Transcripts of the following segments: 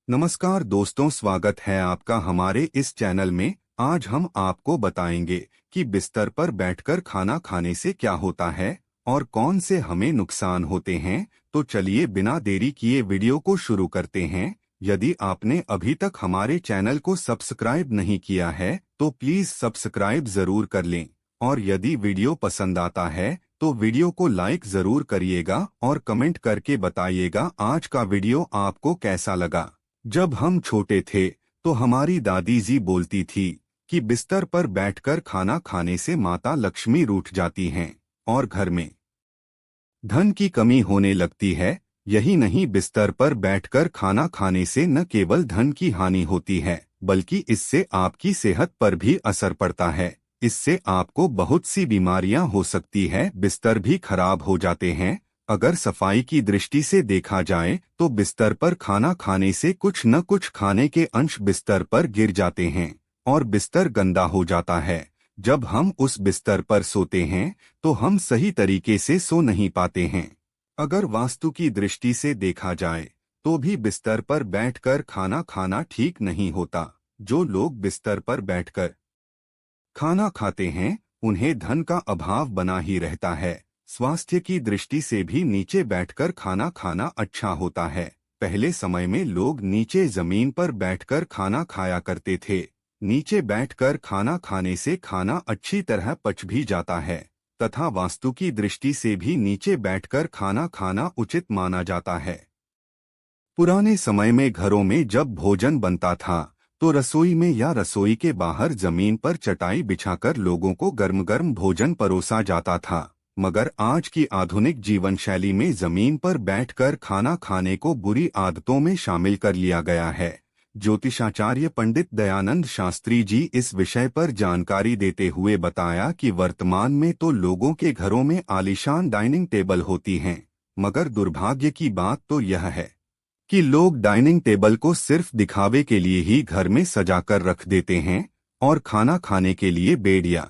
नमस्कार दोस्तों, स्वागत है आपका हमारे इस चैनल में। आज हम आपको बताएंगे कि बिस्तर पर बैठकर खाना खाने से क्या होता है और कौन से हमें नुकसान होते हैं। तो चलिए बिना देरी किए वीडियो को शुरू करते हैं। यदि आपने अभी तक हमारे चैनल को सब्सक्राइब नहीं किया है तो प्लीज सब्सक्राइब जरूर कर लें। और यदि वीडियो पसंद आता है तो वीडियो को लाइक जरूर करिएगा और कमेंट करके बताइएगा आज का वीडियो आपको कैसा लगा। जब हम छोटे थे तो हमारी दादी जी बोलती थी कि बिस्तर पर बैठकर खाना खाने से माता लक्ष्मी रूठ जाती हैं और घर में धन की कमी होने लगती है। यही नहीं, बिस्तर पर बैठकर खाना खाने से न केवल धन की हानि होती है बल्कि इससे आपकी सेहत पर भी असर पड़ता है। इससे आपको बहुत सी बीमारियां हो सकती है, बिस्तर भी खराब हो जाते हैं। अगर सफाई की दृष्टि से देखा जाए तो बिस्तर पर खाना खाने से कुछ न कुछ खाने के अंश बिस्तर पर गिर जाते हैं और बिस्तर गंदा हो जाता है। जब हम उस बिस्तर पर सोते हैं तो हम सही तरीके से सो नहीं पाते हैं। अगर वास्तु की दृष्टि से देखा जाए तो भी बिस्तर पर बैठकर खाना खाना ठीक नहीं होता। जो लोग बिस्तर पर बैठकर खाना खाते हैं उन्हें धन का अभाव बना ही रहता है। स्वास्थ्य की दृष्टि से भी नीचे बैठकर खाना खाना अच्छा होता है। पहले समय में लोग नीचे जमीन पर बैठकर खाना खाया करते थे। नीचे बैठकर खाना खाने से खाना अच्छी तरह पच भी जाता है तथा वास्तु की दृष्टि से भी नीचे बैठकर खाना खाना उचित माना जाता है। पुराने समय में घरों में जब भोजन बनता था तो रसोई में या रसोई के बाहर जमीन पर चटाई बिछाकर लोगों को गर्म गर्म भोजन परोसा जाता था। मगर आज की आधुनिक जीवन शैली में जमीन पर बैठकर खाना खाने को बुरी आदतों में शामिल कर लिया गया है। ज्योतिषाचार्य पंडित दयानंद शास्त्री जी इस विषय पर जानकारी देते हुए बताया कि वर्तमान में तो लोगों के घरों में आलीशान डाइनिंग टेबल होती हैं, मगर दुर्भाग्य की बात तो यह है कि लोग डाइनिंग टेबल को सिर्फ दिखावे के लिए ही घर में सजाकर रख देते हैं और खाना खाने के लिए बेड या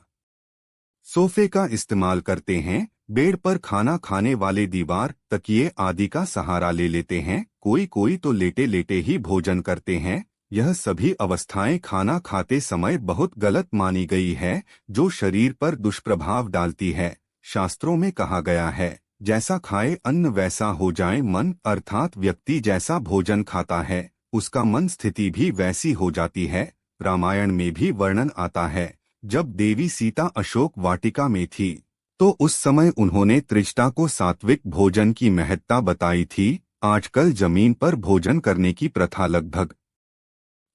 सोफे का इस्तेमाल करते हैं। बेड पर खाना खाने वाले दीवार, तकिए आदि का सहारा ले लेते हैं। कोई कोई तो लेटे लेटे ही भोजन करते हैं। यह सभी अवस्थाएं खाना खाते समय बहुत गलत मानी गई है, जो शरीर पर दुष्प्रभाव डालती है। शास्त्रों में कहा गया है, जैसा खाए अन्न वैसा हो जाए मन, अर्थात व्यक्ति जैसा भोजन खाता है उसका मन स्थिति भी वैसी हो जाती है। रामायण में भी वर्णन आता है, जब देवी सीता अशोक वाटिका में थी तो उस समय उन्होंने त्रिजटा को सात्विक भोजन की महत्ता बताई थी। आजकल जमीन पर भोजन करने की प्रथा लगभग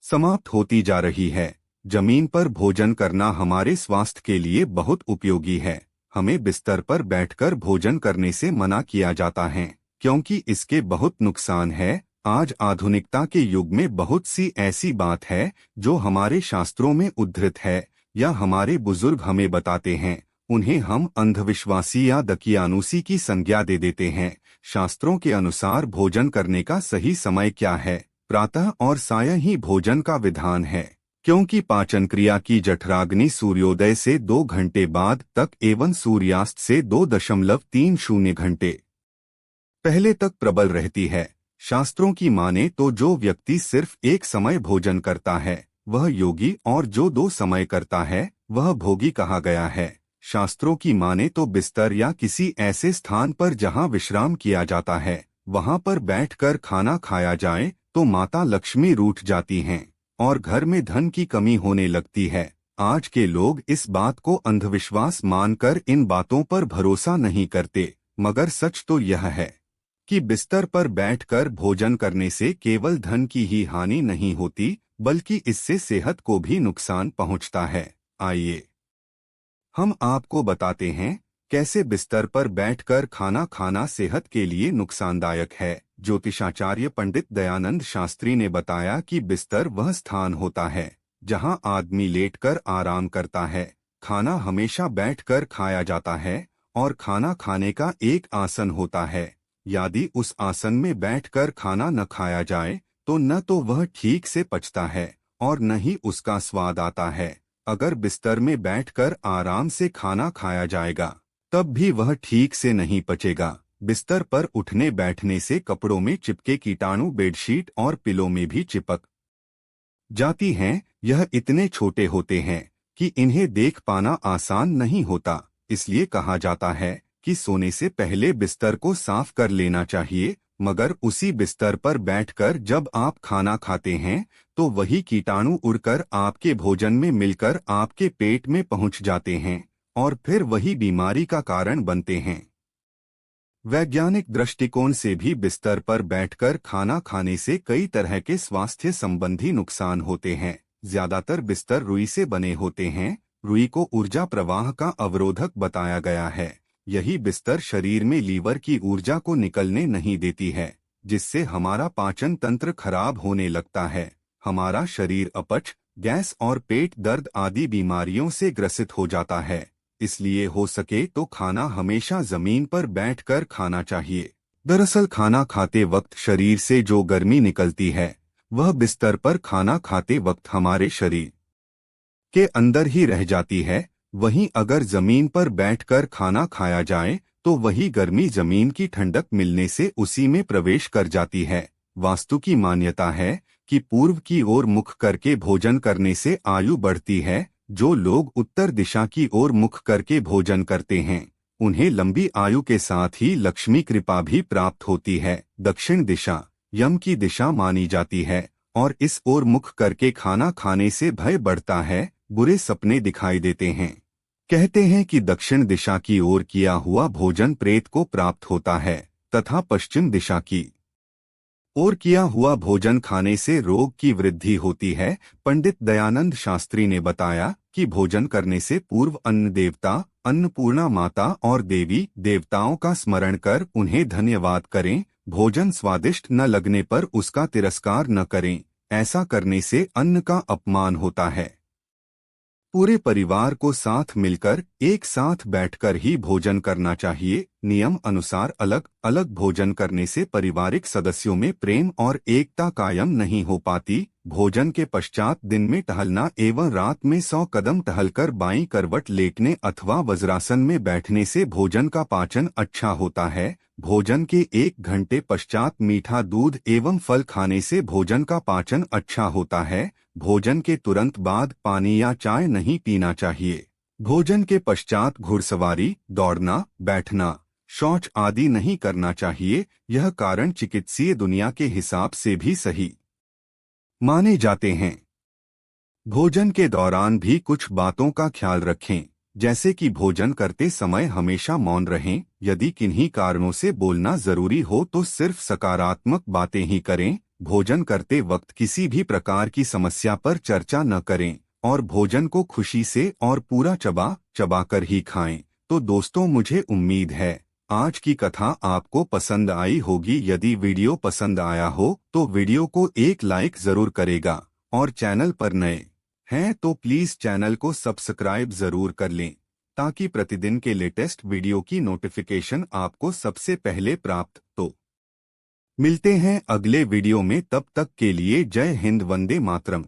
समाप्त होती जा रही है। जमीन पर भोजन करना हमारे स्वास्थ्य के लिए बहुत उपयोगी है। हमें बिस्तर पर बैठकर भोजन करने से मना किया जाता है क्योंकि इसके बहुत नुकसान है। आज आधुनिकता के युग में बहुत सी ऐसी बात है जो हमारे शास्त्रों में उद्धृत है या हमारे बुजुर्ग हमें बताते हैं, उन्हें हम अंधविश्वासी या दकियानुसी की संज्ञा दे देते हैं। शास्त्रों के अनुसार भोजन करने का सही समय क्या है? प्रातः और सायं ही भोजन का विधान है, क्योंकि पाचन क्रिया की जठराग्नि सूर्योदय से 2 घंटे बाद तक एवं सूर्यास्त से 2.30 घंटे पहले तक प्रबल रहती है। शास्त्रों की माने तो जो व्यक्ति सिर्फ एक समय भोजन करता है वह योगी, और जो 2 समय करता है वह भोगी कहा गया है। शास्त्रों की माने तो बिस्तर या किसी ऐसे स्थान पर जहां विश्राम किया जाता है वहां पर बैठकर खाना खाया जाए तो माता लक्ष्मी रूठ जाती हैं और घर में धन की कमी होने लगती है। आज के लोग इस बात को अंधविश्वास मानकर इन बातों पर भरोसा नहीं करते, मगर सच तो यह है कि बिस्तर पर बैठकर भोजन करने से केवल धन की ही हानि नहीं होती बल्कि इससे सेहत को भी नुकसान पहुंचता है। आइए हम आपको बताते हैं कैसे बिस्तर पर बैठकर खाना खाना सेहत के लिए नुकसानदायक है। ज्योतिषाचार्य पंडित दयानंद शास्त्री ने बताया कि बिस्तर वह स्थान होता है जहां आदमी लेटकर आराम करता है। खाना हमेशा बैठकर खाया जाता है और खाना खाने का एक आसन होता है। यदि उस आसन में बैठकर खाना न खाया जाए तो न तो वह ठीक से पचता है और न ही उसका स्वाद आता है। अगर बिस्तर में बैठकर आराम से खाना खाया जाएगा तब भी वह ठीक से नहीं पचेगा। बिस्तर पर उठने बैठने से कपड़ों में चिपके कीटाणु बेडशीट और पिलो में भी चिपक जाती हैं। यह इतने छोटे होते हैं कि इन्हें देख पाना आसान नहीं होता। इसलिए कहा जाता है कि सोने से पहले बिस्तर को साफ कर लेना चाहिए, मगर उसी बिस्तर पर बैठकर जब आप खाना खाते हैं तो वही कीटाणु उड़कर आपके भोजन में मिलकर आपके पेट में पहुंच जाते हैं और फिर वही बीमारी का कारण बनते हैं। वैज्ञानिक दृष्टिकोण से भी बिस्तर पर बैठकर खाना खाने से कई तरह के स्वास्थ्य संबंधी नुकसान होते हैं। ज्यादातर बिस्तर रुई से बने होते हैं। रुई को ऊर्जा प्रवाह का अवरोधक बताया गया है। यही बिस्तर शरीर में लीवर की ऊर्जा को निकलने नहीं देती है, जिससे हमारा पाचन तंत्र खराब होने लगता है। हमारा शरीर अपच, गैस और पेट दर्द आदि बीमारियों से ग्रसित हो जाता है। इसलिए हो सके तो खाना हमेशा जमीन पर बैठकर खाना चाहिए। दरअसल खाना खाते वक्त शरीर से जो गर्मी निकलती है वह बिस्तर पर खाना खाते वक्त हमारे शरीर के अंदर ही रह जाती है। वहीं अगर जमीन पर बैठकर खाना खाया जाए तो वही गर्मी जमीन की ठंडक मिलने से उसी में प्रवेश कर जाती है। वास्तु की मान्यता है कि पूर्व की ओर मुख करके भोजन करने से आयु बढ़ती है। जो लोग उत्तर दिशा की ओर मुख करके भोजन करते हैं उन्हें लंबी आयु के साथ ही लक्ष्मी कृपा भी प्राप्त होती है। दक्षिण दिशा यम की दिशा मानी जाती है और इस ओर मुख करके खाना खाने से भय बढ़ता है, बुरे सपने दिखाई देते हैं। कहते हैं कि दक्षिण दिशा की ओर किया हुआ भोजन प्रेत को प्राप्त होता है तथा पश्चिम दिशा की और किया हुआ भोजन खाने से रोग की वृद्धि होती है। पंडित दयानंद शास्त्री ने बताया कि भोजन करने से पूर्व अन्न देवता, अन्नपूर्णा माता और देवी देवताओं का स्मरण कर उन्हें धन्यवाद करें। भोजन स्वादिष्ट न लगने पर उसका तिरस्कार न करें। ऐसा करने से अन्न का अपमान होता है। पूरे परिवार को साथ मिलकर एक साथ बैठकर ही भोजन करना चाहिए। नियम अनुसार अलग अलग भोजन करने से पारिवारिक सदस्यों में प्रेम और एकता कायम नहीं हो पाती। भोजन के पश्चात दिन में टहलना एवं रात में 100 कदम टहलकर बाईं करवट लेटने अथवा वज्रासन में बैठने से भोजन का पाचन अच्छा होता है। भोजन के 1 घंटे पश्चात मीठा दूध एवं फल खाने से भोजन का पाचन अच्छा होता है। भोजन के तुरंत बाद पानी या चाय नहीं पीना चाहिए। भोजन के पश्चात घुड़सवारी, दौड़ना, बैठना, शौच आदि नहीं करना चाहिए। यह कारण चिकित्सीय दुनिया के हिसाब से भी सही माने जाते हैं। भोजन के दौरान भी कुछ बातों का ख्याल रखें, जैसे कि भोजन करते समय हमेशा मौन रहें। यदि किन्हीं कारणों से बोलना जरूरी हो तो सिर्फ सकारात्मक बातें ही करें। भोजन करते वक्त किसी भी प्रकार की समस्या पर चर्चा न करें और भोजन को खुशी से और पूरा चबा कर ही खाएं। तो दोस्तों, मुझे उम्मीद है आज की कथा आपको पसंद आई होगी। यदि वीडियो पसंद आया हो तो वीडियो को एक लाइक जरूर करेगा और चैनल पर नए हैं तो प्लीज चैनल को सब्सक्राइब जरूर कर लें, ताकि प्रतिदिन के लेटेस्ट वीडियो की नोटिफिकेशन आपको सबसे पहले प्राप्त हो। मिलते हैं अगले वीडियो में, तब तक के लिए जय हिंद, वंदे मातरम।